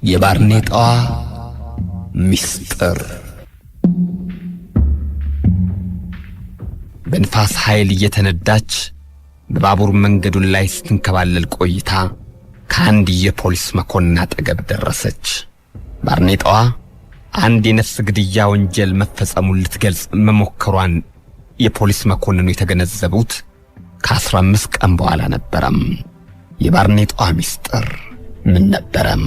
የባርኔጣዋ ሚስጥር። በንፋስ ኃይል እየተነዳች በባቡር መንገዱን ላይ ስትንከባለል ቆይታ ከአንድ የፖሊስ መኮንን አጠገብ ደረሰች። ባርኔጣዋ አንድ የነፍስ ግድያ ወንጀል መፈጸሙን ልትገልጽ መሞከሯን የፖሊስ መኮንኑ የተገነዘቡት ከ15 ቀን በኋላ ነበረም። የባርኔጣዋ ሚስጥር ምን ነበረም?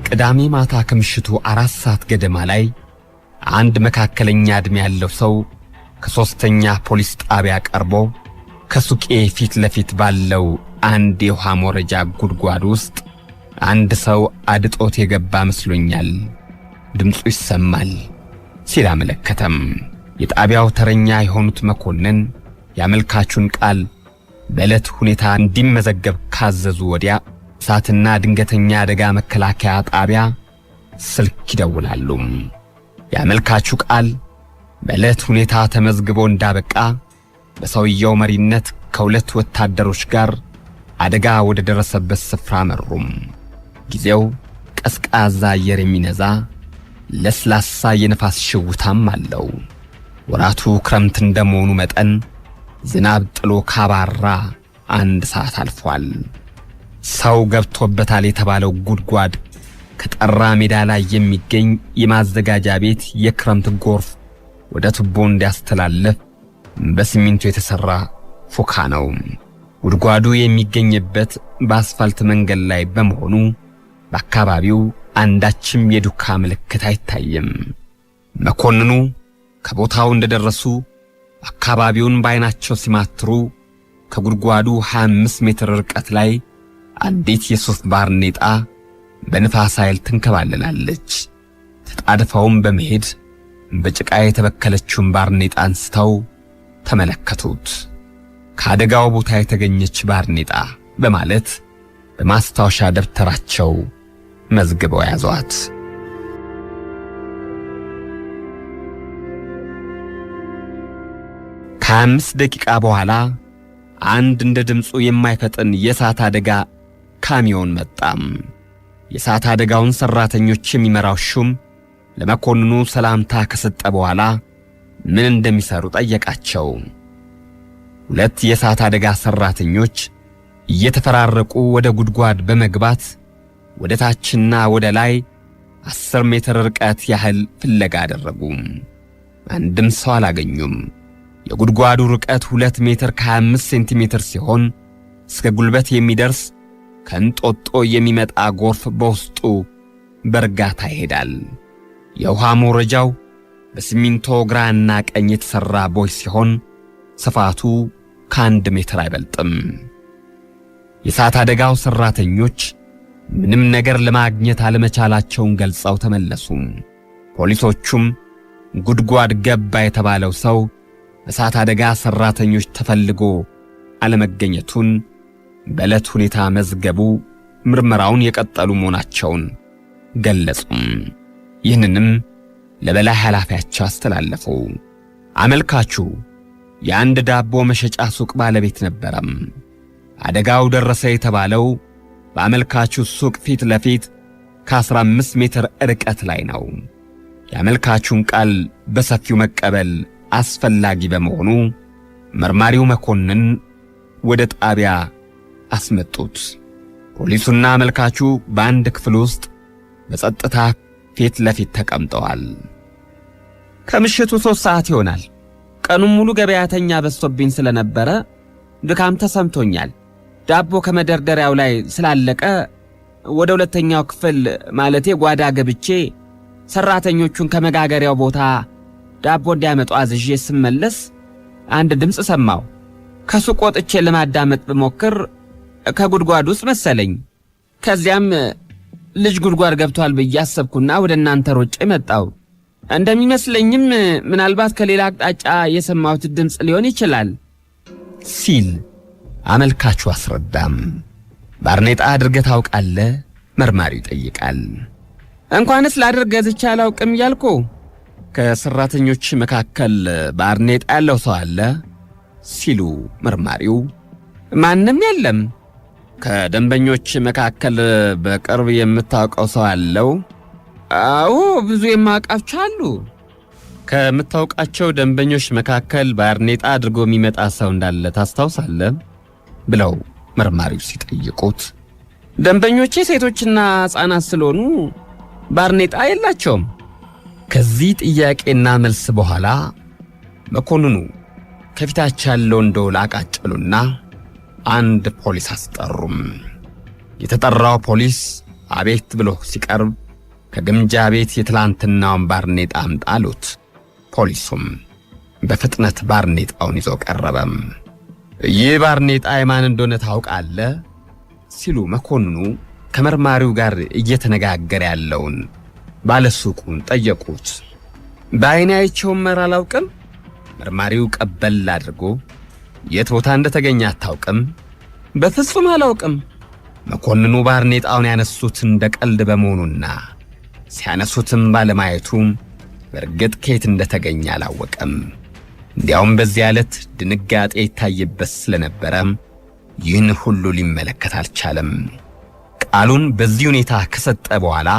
ቅዳሜ ማታ ከምሽቱ 4 ሰዓት ገደማ ላይ አንድ መካከለኛ ዕድሜ ያለው ሰው ከ3ኛ ፖሊስ ጣቢያ ቀርቦ ከሱቄ ፊት ለፊት ባለው አንድ የውሃ መውረጃ ጉድጓድ ውስጥ አንድ ሰው አድጦት የገባ መስሎኛል፣ ድምፁ ይሰማል ሲል አመለከተም። የጣቢያው ተረኛ የሆኑት መኮንን ያመልካቹን ቃል በዕለት ሁኔታ እንዲመዘገብ ካዘዙ ወዲያ እሳትና ድንገተኛ አደጋ መከላከያ ጣቢያ ስልክ ይደውላሉ። ያመልካቹ ቃል በዕለት ሁኔታ ተመዝግቦ እንዳበቃ በሰውየው መሪነት ከ2 ወታደሮች ጋር አደጋ ወደ ደረሰበት ስፍራ መሩም። ጊዜው ቀዝቃዛ አየር የሚነዛ ለስላሳ የነፋስ ሽውታም አለው። ወራቱ ክረምት እንደመሆኑ መጠን ዝናብ ጥሎ ካባራ 1 ሰዓት አልፏል። ሰው ገብቶበታል የተባለው ጉድጓድ ከጠራ ሜዳ ላይ የሚገኝ የማዘጋጃ ቤት የክረምት ጎርፍ ወደ ቱቦ እንዲያስተላልፍ በሲሚንቶ የተሰራ ፎካ ነው። ጉድጓዱ የሚገኝበት በአስፋልት መንገድ ላይ በመሆኑ በአካባቢው አንዳችም የዱካ ምልክት አይታይም። መኮንኑ ከቦታው እንደደረሱ አካባቢውን በዓይናቸው ሲማትሩ ከጉድጓዱ 25 ሜትር ርቀት ላይ አንዲት የሱፍ ባርኔጣ በንፋስ ኃይል ትንከባለላለች። ተጣድፈውም በመሄድ በጭቃ የተበከለችውን ባርኔጣ አንስተው ተመለከቱት። ከአደጋው ቦታ የተገኘች ባርኔጣ በማለት በማስታወሻ ደብተራቸው መዝግበው ያዟት። ከ5 ደቂቃ በኋላ አንድ እንደ ድምፁ የማይፈጥን የእሳት አደጋ ካሚዮን መጣም። የእሳት አደጋውን ሰራተኞች የሚመራው ሹም ለመኮንኑ ሰላምታ ከሰጠ በኋላ ምን እንደሚሰሩ ጠየቃቸው። 2 የእሳት አደጋ ሰራተኞች እየተፈራረቁ ወደ ጉድጓድ በመግባት ወደ ታችና ወደ ላይ 10 ሜትር ርቀት ያህል ፍለጋ አደረጉ። አንድም ሰው አላገኙም። የጉድጓዱ ርቀት 2 ሜትር ከ25 ሴንቲሜትር ሲሆን እስከ ጉልበት የሚደርስ ከንጦጦ የሚመጣ ጎርፍ በውስጡ በርጋታ ይሄዳል። የውሃ መውረጃው በሲሚንቶ ግራና ቀኝ የተሰራ ቦይ ሲሆን ስፋቱ ከ1 ሜትር አይበልጥም። የእሳት አደጋው ሰራተኞች ምንም ነገር ለማግኘት አለመቻላቸውን ገልጸው ተመለሱ። ፖሊሶቹም ጉድጓድ ገባ የተባለው ሰው እሳት አደጋ ሰራተኞች ተፈልጎ አለመገኘቱን በዕለት ሁኔታ መዝገቡ ምርመራውን የቀጠሉ መሆናቸውን ገለጹ። ይህንንም ለበላይ ኃላፊያቸው አስተላለፉ። አመልካቹ የአንድ ዳቦ መሸጫ ሱቅ ባለቤት ነበረም። አደጋው ደረሰ የተባለው በአመልካቹ ሱቅ ፊት ለፊት ከ15 ሜትር ርቀት ላይ ነው። የአመልካቹን ቃል በሰፊው መቀበል አስፈላጊ በመሆኑ መርማሪው መኮንን ወደ ጣቢያ አስመጡት። ፖሊሱና አመልካቹ በአንድ ክፍል ውስጥ በጸጥታ ፊት ለፊት ተቀምጠዋል። ከምሽቱ 3 ሰዓት ይሆናል። ቀኑን ሙሉ ገበያተኛ በዝቶብኝ ስለነበረ ድካም ተሰምቶኛል። ዳቦ ከመደርደሪያው ላይ ስላለቀ ወደ 2ኛው ክፍል ማለቴ ጓዳ ገብቼ ሰራተኞቹን ከመጋገሪያው ቦታ ዳቦ እንዲያመጡ አዝዤ ስመለስ አንድ ድምፅ ሰማሁ። ከሱቅ ወጥቼ ለማዳመጥ ብሞክር ከጉድጓድ ውስጥ መሰለኝ። ከዚያም ልጅ ጉድጓድ ገብቷል ብዬ አሰብኩና ወደ እናንተ ሮጬ መጣሁ። እንደሚመስለኝም ምናልባት ከሌላ አቅጣጫ የሰማሁት ድምፅ ሊሆን ይችላል ሲል አመልካቹ አስረዳም። ባርኔጣ አድርገህ ታውቃለህ? መርማሪው ይጠይቃል። እንኳንስ ላድርግ ገዝቼ አላውቅም እያልኩ ከሰራተኞች መካከል ባርኔጣ ያለው ሰው አለ? ሲሉ መርማሪው ማንም የለም። ከደንበኞች መካከል በቅርብ የምታውቀው ሰው አለው? አዎ ብዙ የማውቃቸው አሉ። ከምታውቃቸው ደንበኞች መካከል ባርኔጣ አድርጎ የሚመጣ ሰው እንዳለ ታስታውሳለህ? ብለው መርማሪው ሲጠይቁት ደንበኞቼ ሴቶችና ሕፃናት ስለሆኑ ባርኔጣ የላቸውም። ከዚህ ጥያቄና መልስ በኋላ መኮንኑ ከፊታቸው ያለውን ደወል አቃጨሉና አንድ ፖሊስ አስጠሩም። የተጠራው ፖሊስ አቤት ብሎ ሲቀርብ ከግምጃ ቤት የትላንትናውን ባርኔጣ አምጣ አሉት። ፖሊሱም በፍጥነት ባርኔጣውን ይዞ ቀረበም። ይህ ባርኔጣ የማን እንደሆነ ታውቃለህ? ሲሉ መኮንኑ ከመርማሪው ጋር እየተነጋገረ ያለውን ባለሱቁን ጠየቁት። በዓይኔ አይቼውም አላውቅም። መርማሪው ቀበል አድርጎ የት ቦታ እንደተገኘ አታውቅም? በፍጹም አላውቅም። መኮንኑ ባርኔጣውን ያነሱት እንደ ቀልድ በመሆኑና ሲያነሱትም ባለማየቱ በእርግጥ ከየት እንደተገኘ አላወቀም። እንዲያውም በዚያ ዕለት ድንጋጤ ይታይበት ስለነበረ ይህን ሁሉ ሊመለከት አልቻለም። ቃሉን በዚህ ሁኔታ ከሰጠ በኋላ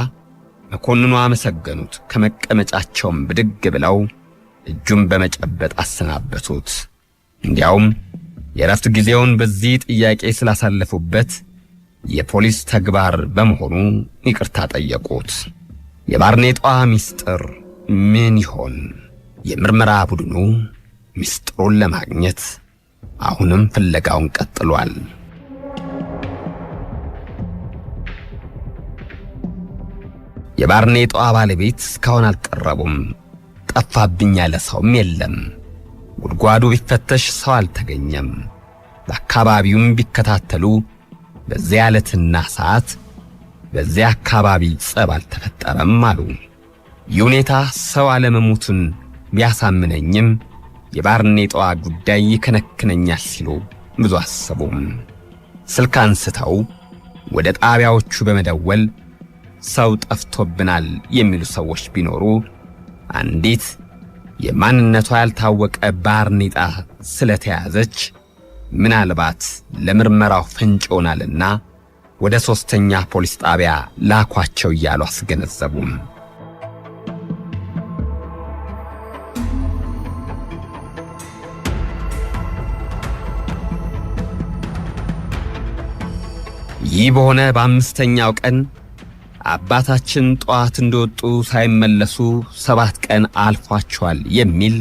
መኮንኑ አመሰገኑት። ከመቀመጫቸውም ብድግ ብለው እጁን በመጨበጥ አሰናበቱት። እንዲያውም የረፍት ጊዜውን በዚህ ጥያቄ ስላሳለፉበት የፖሊስ ተግባር በመሆኑ ይቅርታ ጠየቁት። የባርኔጣ ሚስጥር ምን ይሆን? የምርመራ ቡድኑ ሚስጥሩን ለማግኘት አሁንም ፍለጋውን ቀጥሏል። የባርኔጣ ባለቤት እስካሁን አልቀረቡም። ጠፋብኝ ያለ ሰውም የለም። ጉድጓዱ ቢፈተሽ ሰው አልተገኘም። በአካባቢውም ቢከታተሉ በዚያ ዕለትና ሰዓት በዚያ አካባቢ ጸብ አልተፈጠረም አሉ። ይህ ሁኔታ ሰው አለመሞቱን ቢያሳምነኝም የባርኔጣዋ ጉዳይ ይከነክነኛል ሲሉ ብዙ አሰቡም። ስልክ አንስተው ወደ ጣቢያዎቹ በመደወል ሰው ጠፍቶብናል የሚሉ ሰዎች ቢኖሩ አንዲት የማንነቷ ያልታወቀ ባርኔጣ ስለተያዘች ምናልባት ለምርመራው ፍንጭ ሆናልና ወደ ሶስተኛ ፖሊስ ጣቢያ ላኳቸው እያሉ አስገነዘቡም። ይህ በሆነ በአምስተኛው ቀን አባታችን ጠዋት እንደወጡ ሳይመለሱ 7 ቀን አልፏቸዋል የሚል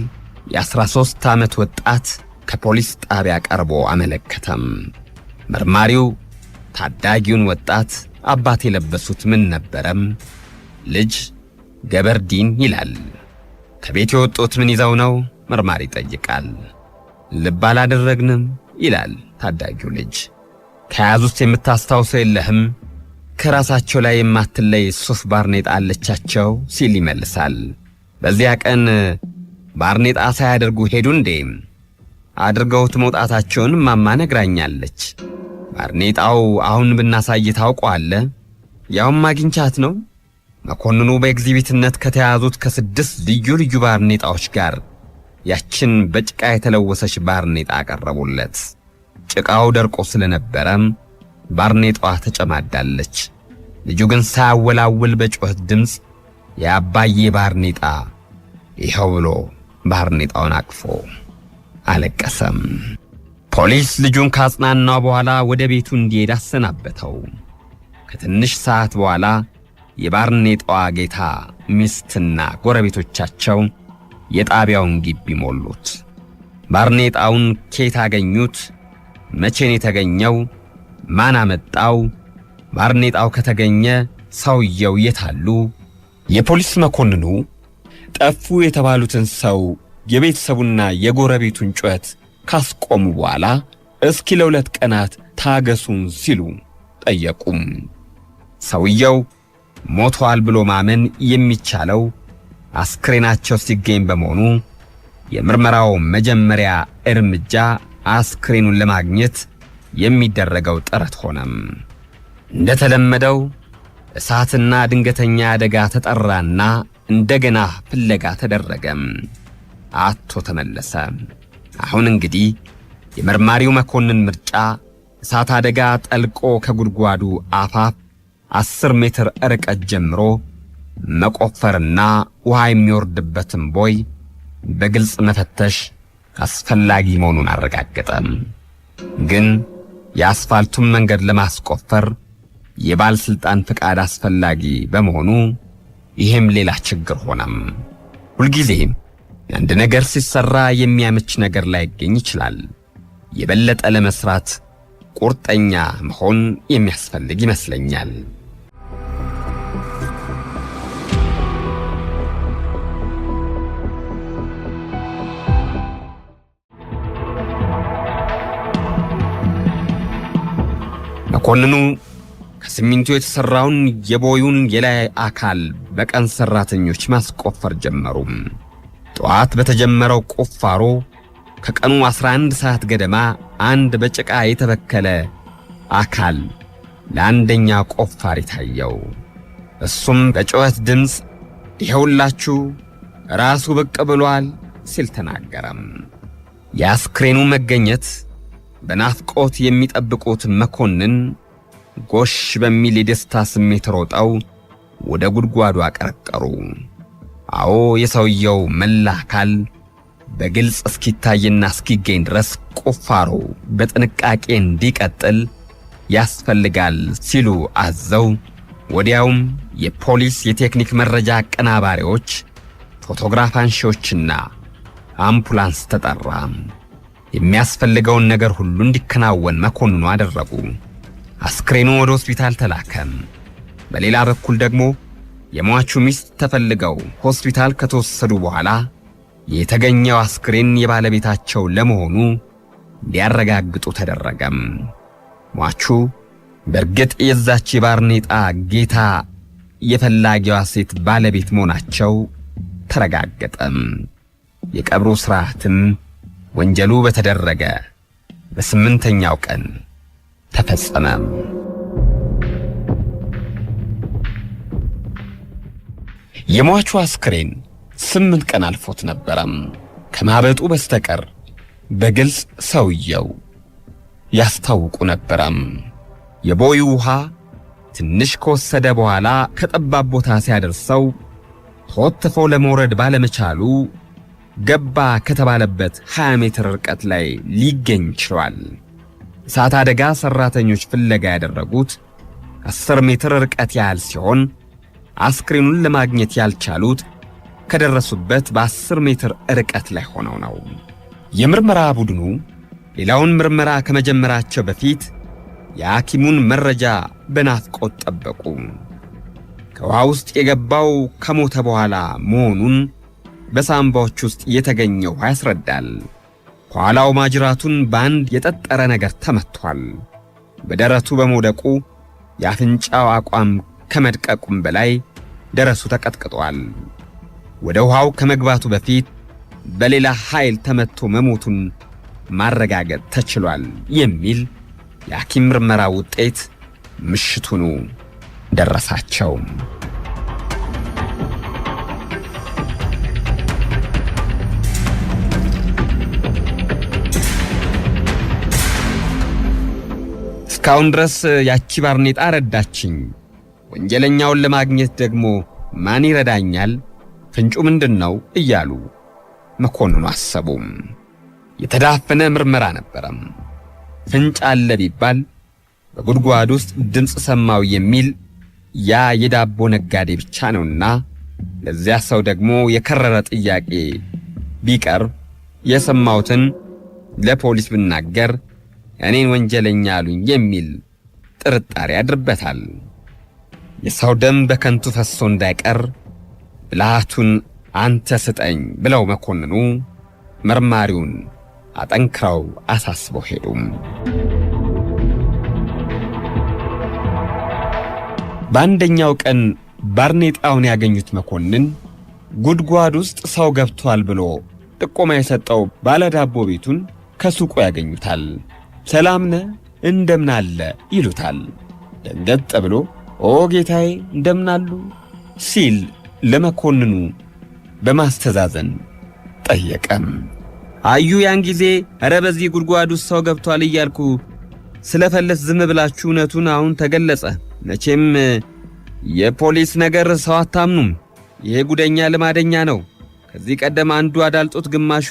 የ13 ዓመት ወጣት ከፖሊስ ጣቢያ ቀርቦ አመለከተም። መርማሪው ታዳጊውን ወጣት አባት የለበሱት ምን ነበረም? ልጅ ገበርዲን ይላል። ከቤት የወጡት ምን ይዘው ነው? መርማሪ ይጠይቃል። ልብ አላደረግንም ይላል ታዳጊው ልጅ። ከያዙት የምታስታውሰው የለህም? ከራሳቸው ላይ የማትለይ ሱፍ ባርኔጣ አለቻቸው ሲል ይመልሳል። በዚያ ቀን ባርኔጣ ሳያደርጉ ሄዱ እንዴ? አድርገውት መውጣታቸውን ማማ ነግራኛለች። ባርኔጣው አሁን ብናሳይ ታውቀዋለህ? ያውም አግኝቻት ነው። መኮንኑ በኤግዚቢትነት ከተያዙት ከ6 ልዩ ልዩ ባርኔጣዎች ጋር ያችን በጭቃ የተለወሰች ባርኔጣ አቀረቡለት። ጭቃው ደርቆ ስለነበረም ባርኔጣዋ ተጨማዳለች። ልጁ ግን ሳያወላውል በጩኸት ድምፅ የአባዬ ባርኔጣ ይኸው ብሎ ባርኔጣውን አቅፎ አለቀሰም። ፖሊስ ልጁን ካጽናናው በኋላ ወደ ቤቱ እንዲሄድ አሰናበተው። ከትንሽ ሰዓት በኋላ የባርኔጣዋ ጌታ ሚስትና ጎረቤቶቻቸው የጣቢያውን ግቢ ሞሉት። ባርኔጣውን ከየት አገኙት? መቼን የተገኘው? ማን አመጣው? ባርኔጣው ከተገኘ ሰውየው የታሉ? የፖሊስ መኮንኑ ጠፉ የተባሉትን ሰው የቤተሰቡና የጎረቤቱን ጩኸት ካስቆሙ በኋላ እስኪ ለ2 ቀናት ታገሱን ሲሉ ጠየቁም። ሰውየው ሞቷል ብሎ ማመን የሚቻለው አስክሬናቸው ሲገኝ በመሆኑ የምርመራው መጀመሪያ እርምጃ አስክሬኑን ለማግኘት የሚደረገው ጥረት ሆነም። እንደተለመደው እሳትና ድንገተኛ አደጋ ተጠራና እንደገና ፍለጋ ተደረገም። አቶ ተመለሰ። አሁን እንግዲህ የመርማሪው መኮንን ምርጫ እሳት አደጋ ጠልቆ ከጉድጓዱ አፋፍ 10 ሜትር ርቀት ጀምሮ መቆፈርና ውሃ የሚወርድበትን ቦይ በግልጽ መፈተሽ አስፈላጊ መሆኑን አረጋገጠ። ግን የአስፋልቱን መንገድ ለማስቆፈር የባለስልጣን ፍቃድ አስፈላጊ በመሆኑ ይሄም ሌላ ችግር ሆነም። ሁልጊዜ አንድ ነገር ሲሰራ የሚያመች ነገር ላይገኝ ይችላል። የበለጠ ለመስራት ቁርጠኛ መሆን የሚያስፈልግ ይመስለኛል። መኮንኑ ከሲሚንቶ የተሰራውን የቦዩን የላይ አካል በቀን ሰራተኞች ማስቆፈር ጀመሩ። ጠዋት በተጀመረው ቁፋሮ ከቀኑ 11 ሰዓት ገደማ አንድ በጭቃ የተበከለ አካል ለአንደኛ ቆፋሪ ታየው። እሱም በጩኸት ድምፅ ይኸውላችሁ ራሱ ብቅ ብሏል ሲል ተናገረም። የአስክሬኑ መገኘት በናፍቆት የሚጠብቁት መኮንን ጎሽ በሚል የደስታ ስሜት ሮጠው ወደ ጉድጓዱ አቀረቀሩ። አዎ የሰውየው መላ አካል በግልጽ እስኪታይና እስኪገኝ ድረስ ቁፋሮ በጥንቃቄ እንዲቀጥል ያስፈልጋል ሲሉ አዘው ወዲያውም የፖሊስ የቴክኒክ መረጃ አቀናባሪዎች፣ ፎቶግራፍ አንሺዎችና አምቡላንስ ተጠራ። የሚያስፈልገውን ነገር ሁሉ እንዲከናወን መኮንኑ አደረጉ። አስክሬኑ ወደ ሆስፒታል ተላከ። በሌላ በኩል ደግሞ የሟቹ ሚስት ተፈልገው ሆስፒታል ከተወሰዱ በኋላ የተገኘው አስክሬን የባለቤታቸው ለመሆኑ እንዲያረጋግጡ ተደረገም። ሟቹ በእርግጥ የዛች የባርኔጣ ጌታ የፈላጊዋ ሴት ባለቤት መሆናቸው ተረጋገጠም። የቀብሩ ሥርዓትም ወንጀሉ በተደረገ በ8ኛው ቀን ተፈጸመ። የሟቹ አስክሬን 8 ቀን አልፎት ነበረም። ከማበጡ በስተቀር በግልጽ ሰውየው ያስታውቁ ነበረም። የቦዩ ውሃ ትንሽ ከወሰደ በኋላ ከጠባብ ቦታ ሲያደርሰው ተወትፎ ለመውረድ ባለመቻሉ ገባ ከተባለበት 20 ሜትር ርቀት ላይ ሊገኝ ችሏል። እሳት አደጋ ሰራተኞች ፍለጋ ያደረጉት 10 ሜትር ርቀት ያህል ሲሆን አስክሬኑን ለማግኘት ያልቻሉት ከደረሱበት በ10 ሜትር ርቀት ላይ ሆነው ነው። የምርመራ ቡድኑ ሌላውን ምርመራ ከመጀመራቸው በፊት የሐኪሙን መረጃ በናፍቆት ጠበቁ። ከውሃ ውስጥ የገባው ከሞተ በኋላ መሆኑን በሳምባዎች ውስጥ የተገኘው ያስረዳል። ከኋላው ማጅራቱን በአንድ የጠጠረ ነገር ተመቷል። በደረቱ በመውደቁ የአፍንጫው አቋም ከመድቀቁም በላይ ደረሱ ተቀጥቅጧል። ወደ ውሃው ከመግባቱ በፊት በሌላ ኃይል ተመቶ መሞቱን ማረጋገጥ ተችሏል የሚል የሐኪም ምርመራ ውጤት ምሽቱኑ ደረሳቸው። እስካሁን ድረስ ያቺ ባርኔጣ ረዳችኝ። ወንጀለኛውን ለማግኘት ደግሞ ማን ይረዳኛል? ፍንጩ ምንድነው? እያሉ መኮንኑ አሰቡ። የተዳፈነ ምርመራ ነበረም። ፍንጭ አለ ቢባል በጉድጓድ ውስጥ ድምፅ ሰማው የሚል ያ የዳቦ ነጋዴ ብቻ ነውና ለዚያ ሰው ደግሞ የከረረ ጥያቄ ቢቀርብ የሰማሁትን ለፖሊስ ብናገር እኔን ወንጀለኛ አሉኝ የሚል ጥርጣሬ ያድርበታል። የሰው ደም በከንቱ ፈሶ እንዳይቀር ብልሃቱን አንተ ስጠኝ ብለው መኮንኑ መርማሪውን አጠንክረው አሳስበው ሄዱም። በአንደኛው ቀን ባርኔጣውን ያገኙት መኮንን ጉድጓድ ውስጥ ሰው ገብቷል ብሎ ጥቆማ የሰጠው ባለዳቦ ቤቱን ከሱቁ ያገኙታል። ሰላምነ እንደምን አለ ይሉታል። ደንገጥ ብሎ ኦ ጌታዬ እንደምን አሉ ሲል ለመኮንኑ በማስተዛዘን ጠየቀም። አዩ ያን ጊዜ ኧረ በዚህ ጉድጓድ ውስጥ ሰው ገብቷል እያልኩ ስለፈለስ ዝም ብላችሁ እውነቱን አሁን ተገለጸ። መቼም የፖሊስ ነገር ሰው አታምኑም። ይሄ ጉደኛ ልማደኛ ነው። ከዚህ ቀደም አንዱ አዳልጦት ግማሹ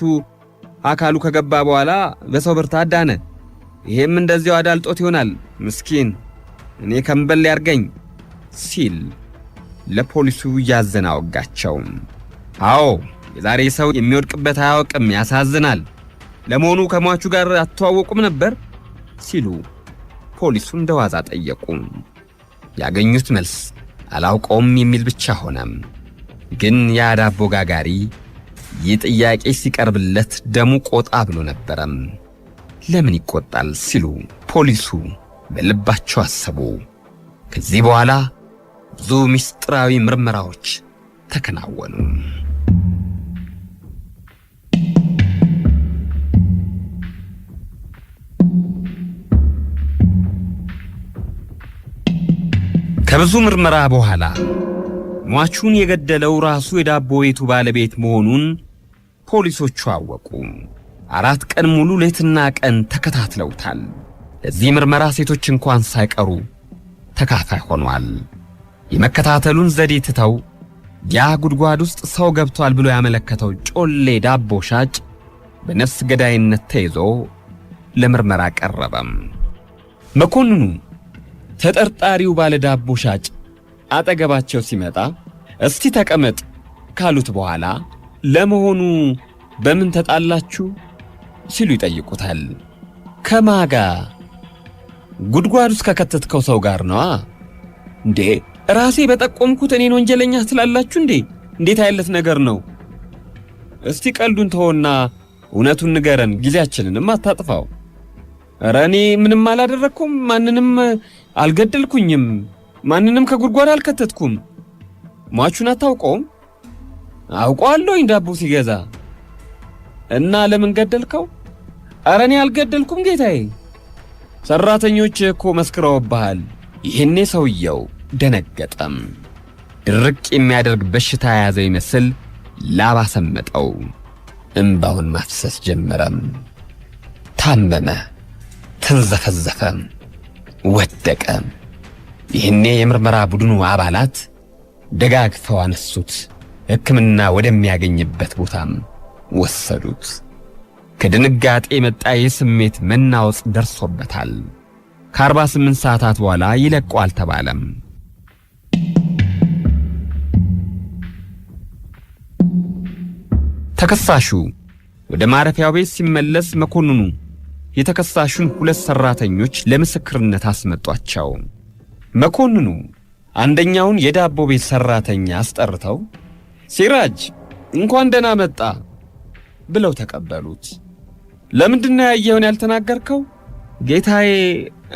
አካሉ ከገባ በኋላ በሰው ብርታት ዳነ። ይሄም እንደዚያው አዳልጦት ይሆናል። ምስኪን እኔ ከንበል ያርገኝ ሲል ለፖሊሱ እያዘነ አወጋቸው። አዎ የዛሬ ሰው የሚወድቅበት አያውቅም፣ ያሳዝናል። ለመሆኑ ከሟቹ ጋር አትተዋወቁም ነበር ሲሉ ፖሊሱ እንደዋዛ ጠየቁ። ያገኙት መልስ አላውቀውም የሚል ብቻ ሆነ። ግን ያ ዳቦ ጋጋሪ ይህ ጥያቄ ሲቀርብለት ደሙ ቆጣ ብሎ ነበረ። ለምን ይቆጣል ሲሉ ፖሊሱ በልባቸው አሰቡ። ከዚህ በኋላ ብዙ ምስጢራዊ ምርመራዎች ተከናወኑ። ከብዙ ምርመራ በኋላ ሟቹን የገደለው ራሱ የዳቦ ቤቱ ባለቤት መሆኑን ፖሊሶቹ አወቁ። 4 ቀን ሙሉ ሌትና ቀን ተከታትለውታል። ለዚህ ምርመራ ሴቶች እንኳን ሳይቀሩ ተካፋይ ሆኗል። የመከታተሉን ዘዴ ትተው ያ ጉድጓድ ውስጥ ሰው ገብቷል ብሎ ያመለከተው ጮሌ ዳቦ ሻጭ በነፍስ ገዳይነት ተይዞ ለምርመራ ቀረበም። መኮንኑ ተጠርጣሪው ባለ ዳቦ ሻጭ አጠገባቸው ሲመጣ እስቲ ተቀመጥ ካሉት በኋላ ለመሆኑ በምን ተጣላችሁ ሲሉ ይጠይቁታል። ከማጋ ጉድጓድ ውስጥ ከከተትከው ሰው ጋር ነዋ። እንዴ ራሴ በጠቆምኩት እኔን ወንጀለኛ ትላላችሁ እንዴ? እንዴት አይነት ነገር ነው? እስቲ ቀልዱን ተወና እውነቱን ንገረን፣ ጊዜያችንንም አታጥፋው። ኧረ እኔ ምንም አላደረኩም፣ ማንንም አልገደልኩኝም፣ ማንንም ከጉድጓድ አልከተትኩም። ሟቹን አታውቀውም? አውቀዋለሁኝ ዳቦ ሲገዛ። እና ለምን ገደልከው? ኧረ እኔ አልገደልኩም ጌታዬ፣ ሰራተኞች እኮ መስክረውብሃል። ይህኔ ሰውየው ደነገጠም። ድርቅ የሚያደርግ በሽታ የያዘው ይመስል ላባ ሰመጠው። እንባውን ማፍሰስ ጀመረም። ታመመ፣ ተንዘፈዘፈ፣ ወደቀ። ይህኔ የምርመራ ቡድኑ አባላት ደጋግፈው አነሱት። ሕክምና ወደሚያገኝበት ቦታም ወሰዱት። ከድንጋጤ የመጣ የስሜት መናወጽ ደርሶበታል። ከ48 ሰዓታት በኋላ ይለቀዋል ተባለም። ተከሳሹ ወደ ማረፊያው ቤት ሲመለስ መኮንኑ የተከሳሹን 2 ሰራተኞች ለምስክርነት አስመጧቸው። መኮንኑ አንደኛውን የዳቦ ቤት ሰራተኛ አስጠርተው ሲራጅ እንኳን ደህና መጣ ብለው ተቀበሉት። ለምንድነው ያየውን ያልተናገርከው? ጌታዬ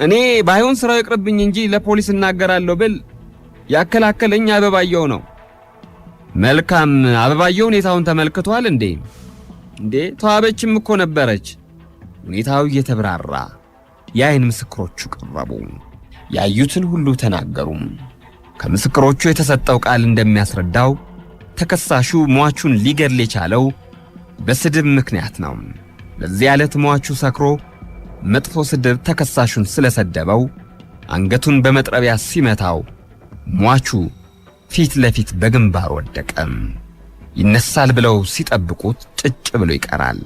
እኔ ባይሆን ስራው ይቅርብኝ እንጂ ለፖሊስ እናገራለሁ ብል ያከላከለኝ አበባየው ነው። መልካም፣ አበባየው ሁኔታውን ተመልክቷል እንዴ? ተዋበችም እኮ ነበረች። ሁኔታው እየተብራራ የአይን ምስክሮቹ ቀረቡ። ያዩትን ሁሉ ተናገሩ። ከምስክሮቹ የተሰጠው ቃል እንደሚያስረዳው ተከሳሹ ሟቹን ሊገድል የቻለው በስድብ ምክንያት ነው። በዚህ ዕለት ሟቹ ሰክሮ መጥፎ ስድብ ተከሳሹን ስለሰደበው አንገቱን በመጥረቢያ ሲመታው ሟቹ ፊት ለፊት በግንባር ወደቀ። ይነሳል ብለው ሲጠብቁት ጭጭ ብሎ ይቀራል።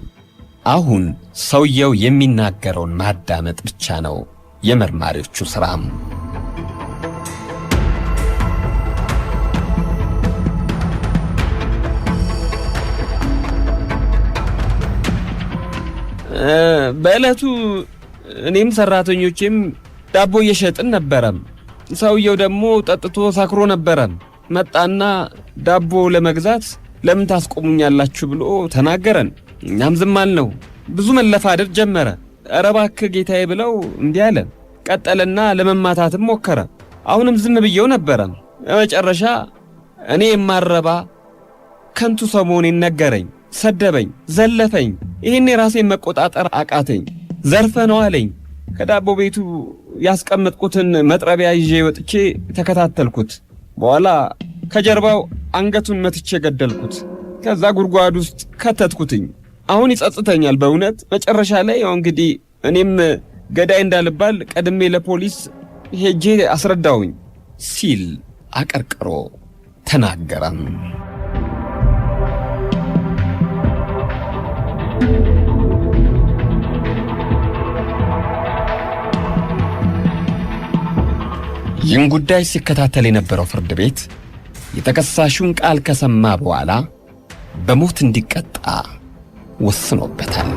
አሁን ሰውየው የሚናገረውን ማዳመጥ ብቻ ነው የመርማሪዎቹ ሥራም። በዕለቱ እኔም ሰራተኞቼም ዳቦ እየሸጥን ነበረም። ሰውየው ደግሞ ጠጥቶ ሰክሮ ነበረም። መጣና ዳቦ ለመግዛት ለምን ታስቆሙኛላችሁ ብሎ ተናገረን። እኛም ዝም አልነው። ብዙ መለፋደር ጀመረ። ኧረ እባክህ ጌታዬ ብለው እንዲህ አለ። ቀጠለና ለመማታትም ሞከረ። አሁንም ዝም ብየው ነበረ። በመጨረሻ እኔ የማረባ ከንቱ ሰው መሆኔን ነገረኝ። ሰደበኝ፣ ዘለፈኝ። ይሄኔ ራሴን መቆጣጠር አቃተኝ። ዘርፈ ነው አለኝ። ከዳቦ ቤቱ ያስቀመጥኩትን መጥረቢያ ይዤ ወጥቼ ተከታተልኩት። በኋላ ከጀርባው አንገቱን መትቼ ገደልኩት። ከዛ ጉድጓድ ውስጥ ከተትኩትኝ። አሁን ይጸጽተኛል በእውነት። መጨረሻ ላይ ያው እንግዲህ እኔም ገዳይ እንዳልባል ቀድሜ ለፖሊስ ሄጄ አስረዳውኝ ሲል አቀርቅሮ ተናገረም። ይህን ጉዳይ ሲከታተል የነበረው ፍርድ ቤት የተከሳሹን ቃል ከሰማ በኋላ በሞት እንዲቀጣ ወስኖበታል።